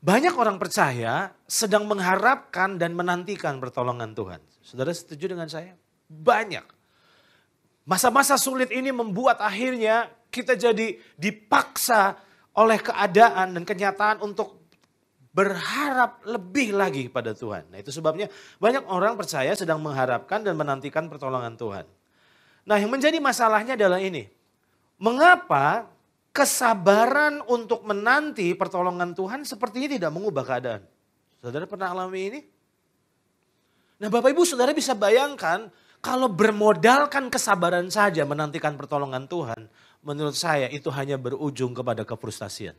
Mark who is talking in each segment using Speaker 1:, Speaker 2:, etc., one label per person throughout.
Speaker 1: Banyak orang percaya sedang mengharapkan dan menantikan pertolongan Tuhan. Saudara setuju dengan saya? Banyak. Masa-masa sulit ini membuat akhirnya kita jadi dipaksa oleh keadaan dan kenyataan untuk berharap lebih lagi pada Tuhan. Nah, itu sebabnya banyak orang percaya sedang mengharapkan dan menantikan pertolongan Tuhan. Nah, yang menjadi masalahnya adalah ini. Mengapa kesabaran untuk menanti pertolongan Tuhan sepertinya tidak mengubah keadaan? Saudara pernah alami ini? Nah, Bapak Ibu Saudara bisa bayangkan kalau bermodalkan kesabaran saja menantikan pertolongan Tuhan, menurut saya itu hanya berujung kepada kefrustasian.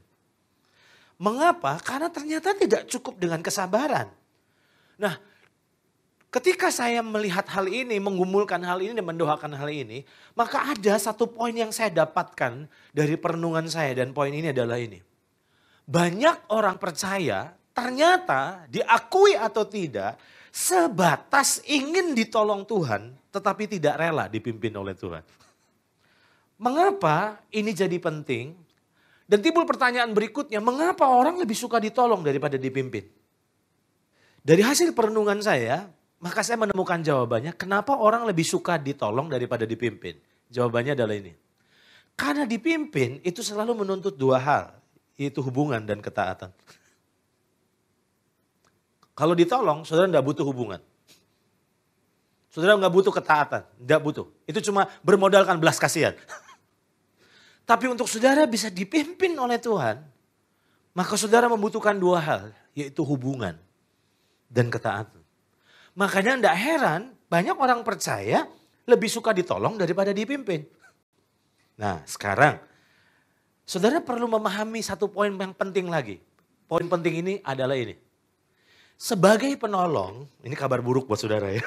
Speaker 1: Mengapa? Karena ternyata tidak cukup dengan kesabaran. Nah, ketika saya melihat hal ini, menggumulkan hal ini dan mendoakan hal ini, maka ada satu poin yang saya dapatkan dari perenungan saya dan poin ini adalah ini. Banyak orang percaya ternyata diakui atau tidak sebatas ingin ditolong Tuhan tetapi tidak rela dipimpin oleh Tuhan. Mengapa ini jadi penting? Dan timbul pertanyaan berikutnya, mengapa orang lebih suka ditolong daripada dipimpin? Dari hasil perenungan saya, maka saya menemukan jawabannya, kenapa orang lebih suka ditolong daripada dipimpin? Jawabannya adalah ini. Karena dipimpin itu selalu menuntut dua hal, yaitu hubungan dan ketaatan. Kalau ditolong, saudara tidak butuh hubungan. Saudara nggak butuh ketaatan, tidak butuh. Itu cuma bermodalkan belas kasihan. Tapi untuk saudara bisa dipimpin oleh Tuhan, maka saudara membutuhkan dua hal, yaitu hubungan dan ketaatan. Makanya tidak heran banyak orang percaya lebih suka ditolong daripada dipimpin. Nah sekarang saudara perlu memahami satu poin yang penting lagi. Poin penting ini adalah ini. Sebagai penolong, ini kabar buruk buat saudara ya.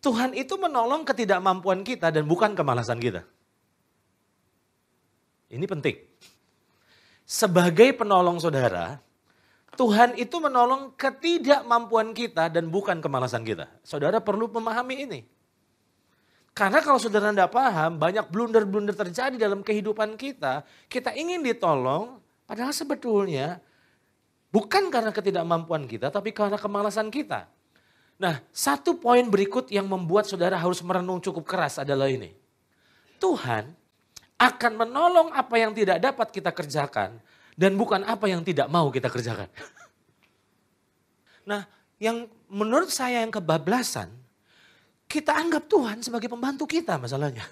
Speaker 1: Tuhan itu menolong ketidakmampuan kita dan bukan kemalasan kita. Ini penting. Sebagai penolong saudara, Tuhan itu menolong ketidakmampuan kita dan bukan kemalasan kita. Saudara perlu memahami ini. Karena kalau saudara tidak paham, banyak blunder-blunder terjadi dalam kehidupan kita. Kita ingin ditolong, padahal sebetulnya bukan karena ketidakmampuan kita, tapi karena kemalasan kita. Nah, satu poin berikut yang membuat saudara harus merenung cukup keras adalah ini. Tuhan akan menolong apa yang tidak dapat kita kerjakan. Dan bukan apa yang tidak mau kita kerjakan. Nah, yang menurut saya yang kebablasan, kita anggap Tuhan sebagai pembantu kita masalahnya.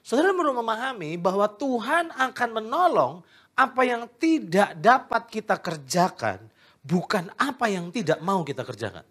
Speaker 1: Saudara perlu memahami bahwa Tuhan akan menolong apa yang tidak dapat kita kerjakan, bukan apa yang tidak mau kita kerjakan.